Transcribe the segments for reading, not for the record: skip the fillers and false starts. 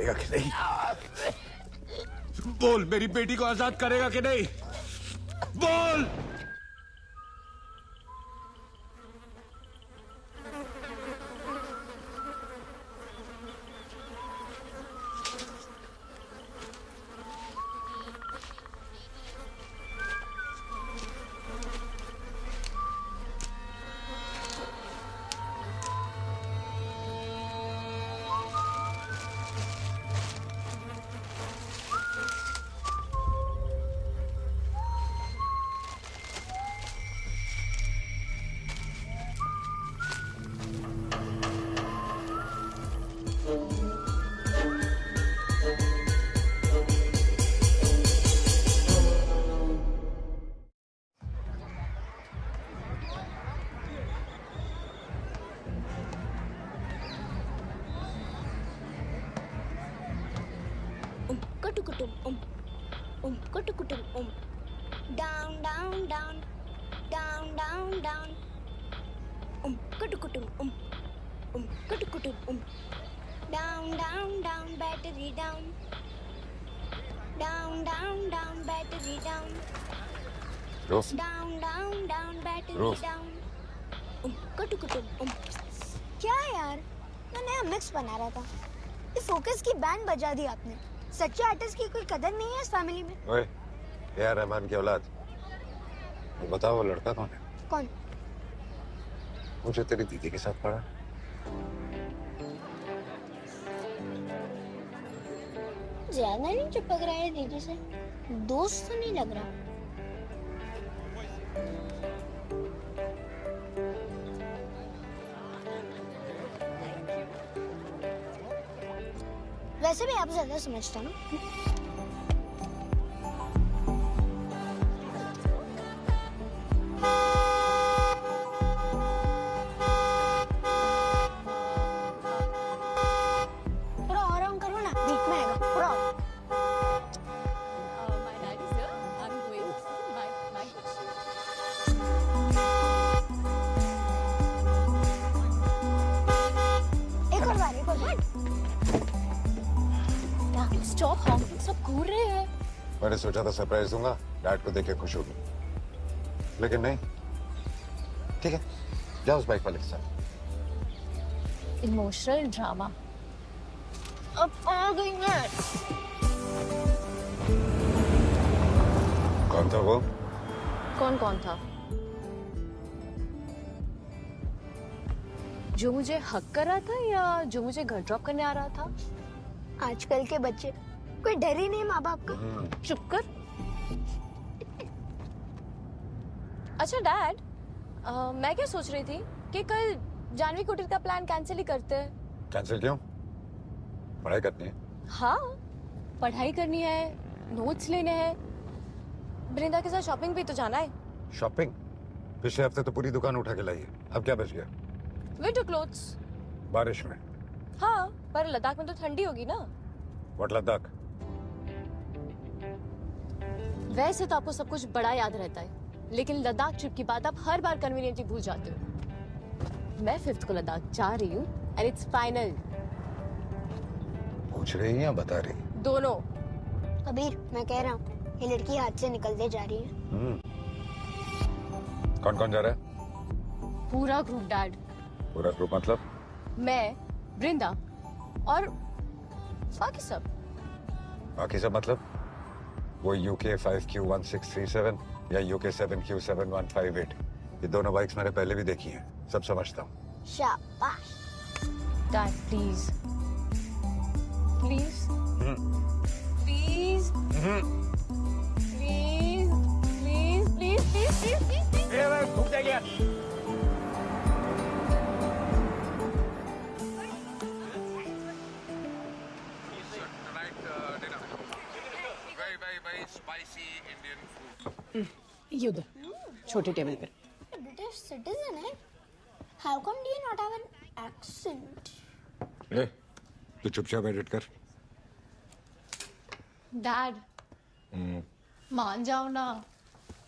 करेगा कि नहीं? बोल, मेरी बेटी को आजाद करेगा कि नहीं? बोल। Down, down, down, down, down, down. Kutukutum, kutukutum, down, down, down, battery down. Down, down, down, battery down. रोज Down, down, down, battery रोज down. Kutukutum. क्या यार, मैं नया मिक्स बना रहा था। ये फोकस की बैंड बजा दी आपने। सच्चे आर्टिस्ट की कोई कदर नहीं है इस फैमिली में। ओए, यार रहमान की औलाद। बताओ वो लड़का कौन है? कौन? मुझे तेरी दीदी के साथ पढ़ा। ज्यादा नहीं चिपक रहा है दीदी से, दोस्त तो नहीं लग रहा। वैसे भी आप ज्यादा समझता ना। थोड़ा और ऑन करो ना, बीच में आएगा पूरा। My dad is here. I'm going to my एक और बार, एक और बार। Stop honking, सब घूर रहे हैं। मैंने सोचा था सरप्राइज दूंगा, डैड को देख के खुश होगी, लेकिन नहीं। ठीक है, जाओ उस बाइक वाले के साथ। Emotional drama. अब आ गई मैं। कौन था वो? कौन कौन था? जो मुझे हक कर रहा था या जो मुझे घर ड्रॉप करने आ रहा था? आजकल के बच्चे कोई डर ही नहीं माँ बाप का। चुप कर। अच्छा डैड, मैं क्या सोच रही थी कि कल जानवी कुटीर का प्लान कैंसिल ही करते हैं। कैंसिल क्यों? पढ़ाई करनी है। हाँ, पढ़ाई करनी है, नोट्स लेने हैं, वृंदा के साथ शॉपिंग भी तो जाना है। शॉपिंग? पिछले हफ्ते तो पूरी दुकान उठा के लाई है, अब क्या बच गया? Winter clothes. बारिश में? हाँ, पर लद्दाख में तो ठंडी होगी ना। व्हाट लद्दाख? वैसे तो आपको सब कुछ बड़ा याद रहता है, लेकिन लद्दाख ट्रिप की बात आप हर बार कन्वीनियंटली भूल जाते हो। मैं 5th को लद्दाख जा रही हूँ एंड इट्स फाइनल। पूछ रही या बता रही? दोनों। कबीर, मैं कह रहा हूँ ये लड़की हाथ से निकलते जा रही है। कौन कौन जा रहा है? पूरा ग्रुप डैड। पूरा ग्रुप मतलब? मैं, वृंदा और बाकी सब। बाकी सब मतलब? वो UK 5Q1637 या UK 7Q7158, ये दोनों बाइक्स मैंने पहले भी देखी हैं, सब समझता हूँ। शाबाश। Dad please please please please please please please please भूख जाएगी। Spicy Indian food. ये उधर छोटे टेबल पर। ब्रिटिश सिटीजन है। How come do you not have an accent? ए, तू चुपचाप एडिट कर। डैड मान जाओ ना,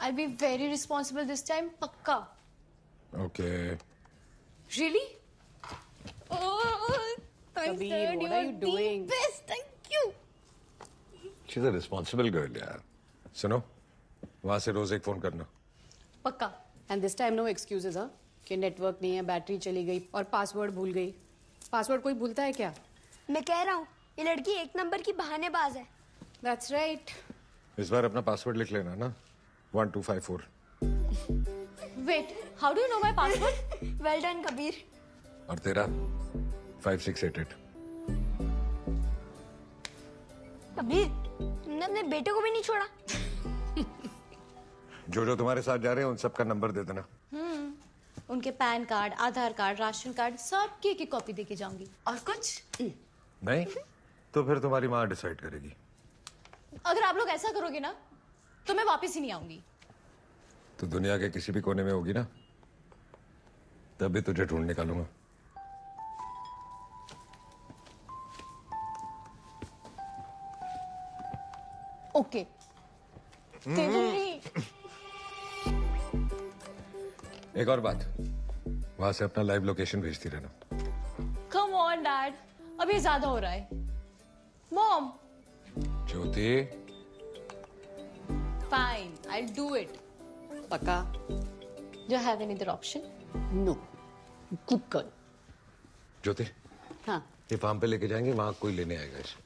I'll be very responsible this time, पक्का। Okay. Really? Oh, Kabir, what are you doing? Best, thank you. She's a responsible girl, यार. सुनो, वहाँ से रोज एक फोन करना. पक्का. And this time no excuses, हाँ? कि नेटवर्क नहीं है, बैटरी चली गई और पासवर्ड भूल गई. पासवर्ड कोई भूलता है क्या? मैं कह रहा हूँ ये लड़की एक नंबर की बहानेबाज है. That's right. इस बार अपना पासवर्ड लिख लेना ना. 1254. Wait, how do you know my password? Well done, Kabir. और तेरा 5688. कबीर, तुमने अपने बेटे को भी नहीं छोड़ा. जो तुम्हारे साथ जा रहे हैं उन सबका नंबर दे देना. उनके पैन कार्ड, आधार कार्ड, राशन कार्ड सबकी एक कॉपी देके जाऊंगी. और कुछ नहीं तो फिर तुम्हारी माँ डिसाइड करेगी. अगर आप लोग ऐसा करोगे ना तो मैं वापस ही नहीं आऊंगी. तो दुनिया के किसी भी कोने में होगी ना तभी तुझे ढूंढ निकालूंगा. ओके. एक और बात, वहां से अपना लाइव लोकेशन भेजती रहना. कम ऑन डैड, अब ये ज्यादा हो रहा है. Mom. Jyoti, fine, I do it. पक्का. Do have any other option? No. Good girl. Jyoti, हाँ. ये फार्म पे लेके जाएंगे, वहां कोई लेने आएगा इसे.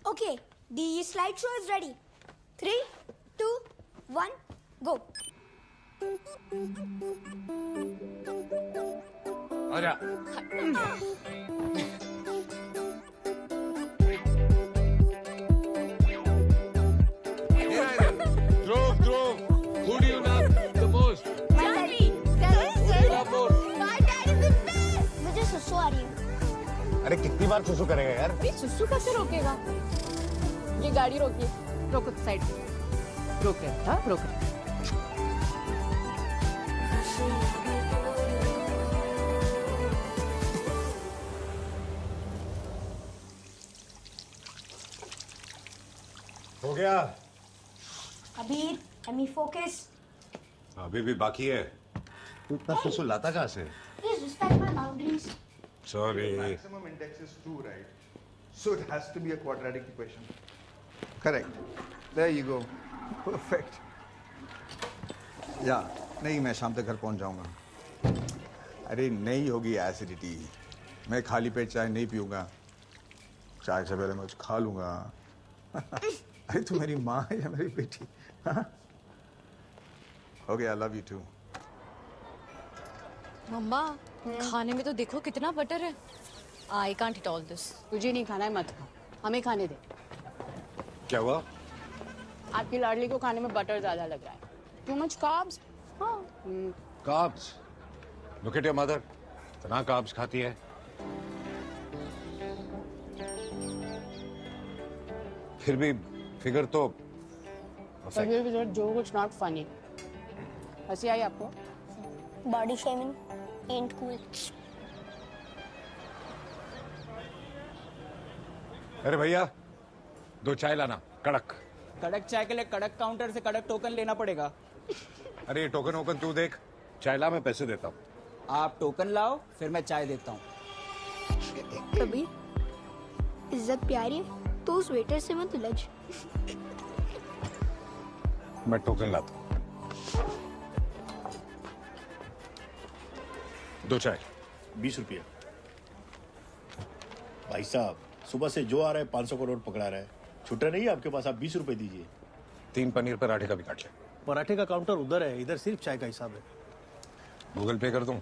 Okay, the slideshow is ready. 3, 2, 1, go. आजा. Drove. Who do you love the most? My daddy. Love more. My dad is the best. मुझे सुसु आ रही है. अरे कितनी बार सुसु करेगा यार? अरे सुसु कैसे रोकेगा? ये गाड़ी रोकिए. रोको साइड. रोक रहे. हाँ रोक रहे. हो गया. Kabir, let me focus. अभी भी बाकी है. तू इतना सुसु लाता कहाँ से? Please respect my boundaries. Sorry. Maximum index is 2, right? So it has to be a quadratic equation. Correct. There you go. Perfect. Yeah. नहीं, मैं शाम तक घर पहुंच जाऊंगा. अरे नहीं होगी एसिडिटी. मैं खाली पेट चाय नहीं पीऊंगा. चाय से पहले मैं कुछ खा लूंगा. अरे तू मेरी माँ है या मेरी बेटी? Okay, I love you too. मम्मा, खाने में तो देखो कितना बटर है. I can't eat all this. तुझे नहीं खाना है मत खा. हमें खाने दे. क्या हुआ? आपकी लाडली को खाने में बटर ज्यादा लग रहा है. Too much carbs. हाँ. Carbs. Look at your mother. इतना carbs खाती है. फिर भी फिगर तो Kabir is not joke, it's not funny. हंसी आई आपको? Body shaming ain't cool. अरे भैया, 2 चाय लाना कड़क. कड़क चाय के लिए कड़क काउंटर से कड़क टोकन लेना पड़ेगा. अरे ये टोकन वोकन तू देख. चाय ला, मैं पैसे देता हूँ. आप टोकन लाओ, फिर मैं चाय देता हूँ. कबीर, इज्जत प्यारी तो उस वेटर से मत उलझ. मैं टोकन लाता हूँ. 2 चाय. 20 रुपये. भाई साहब, सुबह से जो आ रहा है 500 करोड़ पकड़ा रहा है. छुट्टा नहीं है आपके पास, आप 20 रुपए दीजिए. 3 पनीर पराठे का भी काट ले. पराठे का काउंटर उधर है, इधर सिर्फ चाय का हिसाब है. गूगल पे कर दूं?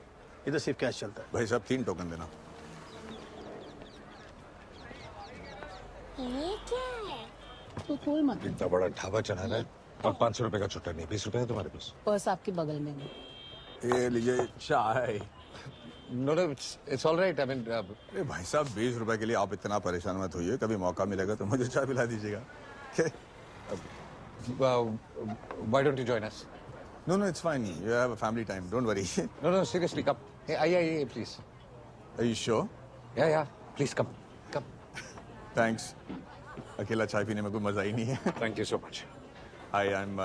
इधर सिर्फ कैश चलता है. भाई साहब 3 टोकन देना. ये क्या है? तो कोई मत. इतना बड़ा ढाबा चला रहा है और 500 रुपए का छुट्टा नहीं. 20 रुपए है तुम्हारे पास? पर्स आपके बगल में है. ये लीजिए चाय. No, it's all right. I mean, अरे भाई साहब 20 रुपए के लिए आप इतना परेशान मत होइए. कभी मौका मिलेगा तो मुझे चाय पिला दीजिएगा. Okay? why don't you join us? No, it's fine. You have a family time. Don't worry. No, seriously, come. Hey, आइए, please. Are you sure? Yeah, please come. Thanks. अकेला चाय पीने में कोई मजा ही नहीं है. Thank you so much. Hi, I'm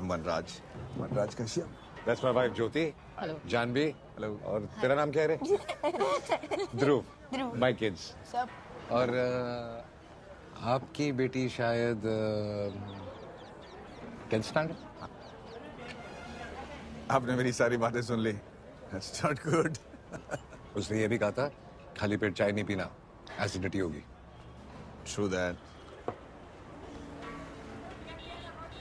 Vanraj. Vanraj Kashyap. That's my wife Jyoti. Hello. Janvi. Hello. और तेरा नाम क्या है रे? ध्रुव. My kids. सब और आपकी बेटी शायद 10th standard? आपने मेरी सारी बातें सुन ली. That's not good. उसने ये भी कहा था खाली पेट चाय नहीं पीना, एसिडिटी होगी. True that.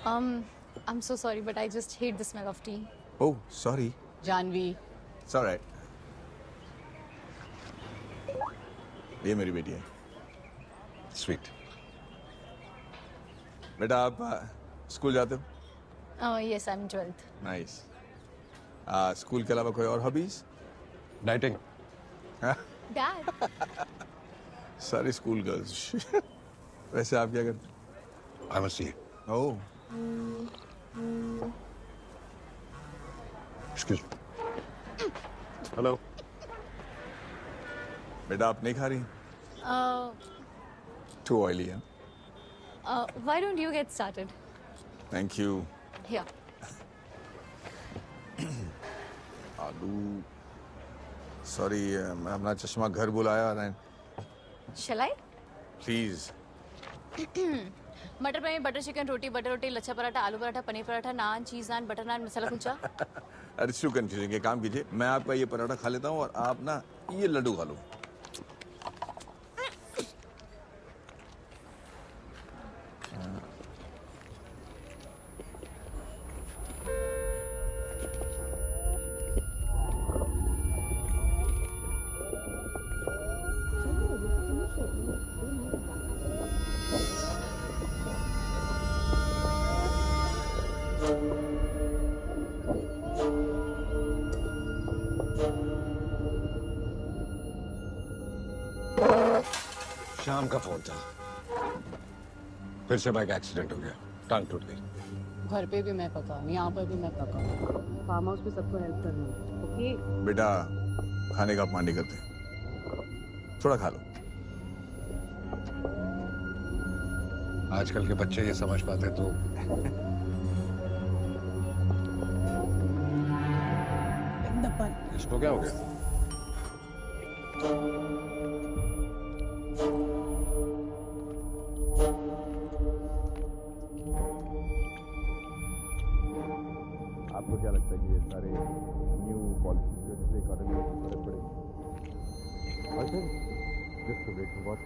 I'm so sorry, but I just hate the smell of tea. Oh, sorry. Janvi It's all right. ये मेरी बेटी है. Sweet. बेटा आप स्कूल जाते हो? Oh, yes, I'm 12th. Nice. School के अलावा कोई और हॉबीज? Nighting. Dad. सारी स्कूल गर्ल्स. वैसे आप क्या करते I'm a CA. हो? ओह, Excuse me. Hello. बेटा आप नहीं खा रही? Too oily है. Why don't you get started? Thank you. Here. आलू. सॉरी, मैं अपना चश्मा घर बुलाया रहा. Shall I? प्लीज. मटर पनीर, बटर चिकन, रोटी, बटर रोटी, लच्छा पराठा, आलू पराठा, पनीर पराठा, नान, चीज नान, बटर नान, मसाला कुलचा. अरे टू कंफ्यूजिंग. एक काम कीजिए, मैं आपका ये पराठा खा लेता हूँ और आप ना ये लड्डू खा लो. शाम का फोन था. फिर से बाइक एक्सीडेंट हो गया, टांग टूट गई. घर पे भी मैं पका हूँ, यहाँ पर भी मैं पका हूँ. फार्म हाउस पे सबको हेल्प करना है. ओके. बेटा खाने का अपमान नहीं करते, थोड़ा खा लो. आजकल के बच्चे ये समझ पाते तो इसको क्या हो गया? आपको क्या लगता है कि ये सारे न्यू पॉलिसीज की वजह से इकोनॉमी में फर्क पड़ेगा? I think just to wait for what?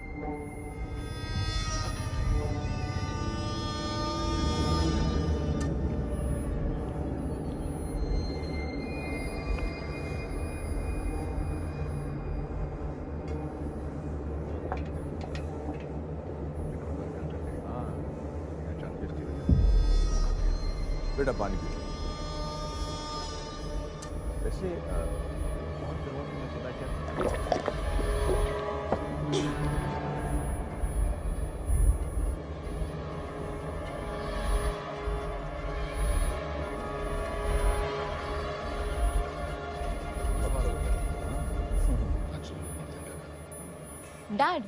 बेटा पानी पी लो. वैसे बहुत दिनों से मैं सुना क्या Dad.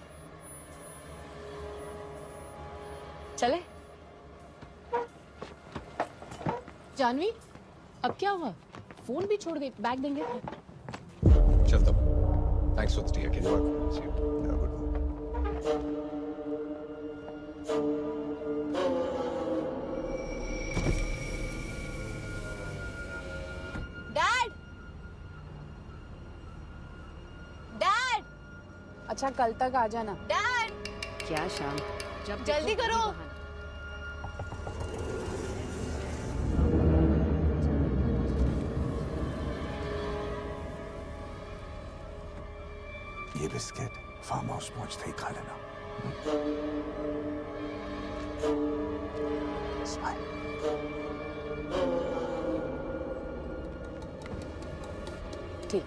चले? जानवी अब क्या हुआ? फोन भी छोड़ गई. बैग देंगे. चलता हूँ. Thanks for the tea again. See you. Yeah, good. Dad. Dad. अच्छा कल तक आ जाना. Dad. क्या शाम? जब जल्दी देखो करो. वही बहाना. ये बिस्किट फार्म हाउस पहुंचते ही खा लेना. स्माइल. ठीक.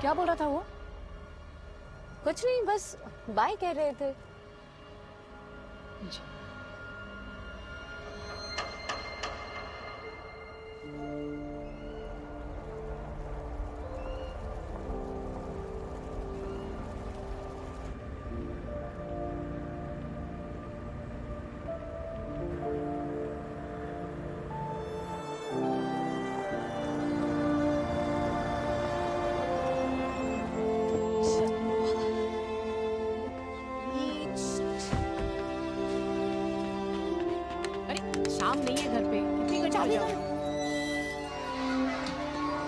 क्या बोल रहा था वो? कुछ नहीं, बस बाय कह रहे थे. चाबी दो।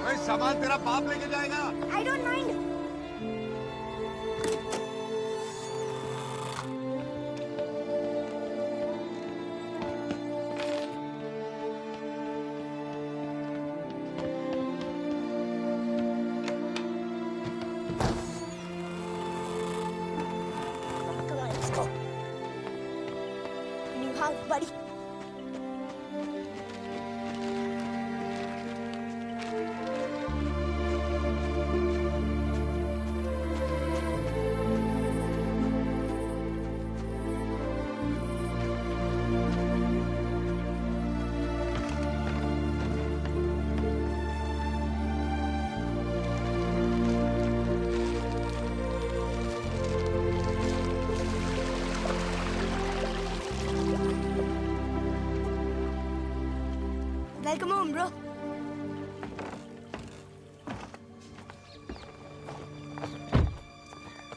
भाई सामान तेरा बाप लेके जाएगा। I don't mind. Come on, let's go. New house, buddy. Welcome home, bro.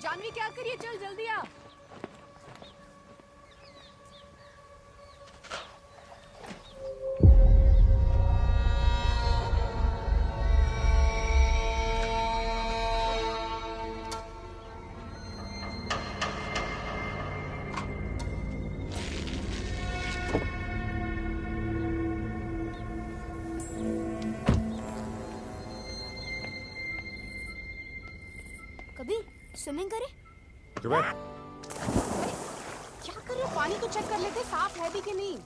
Janvi क्या करिए, चल जल्दी आ। कभी स्विमिंग करे? चुप है। क्या कर रहे हो? पानी तो चेक कर लेते साफ है भी कि नहीं।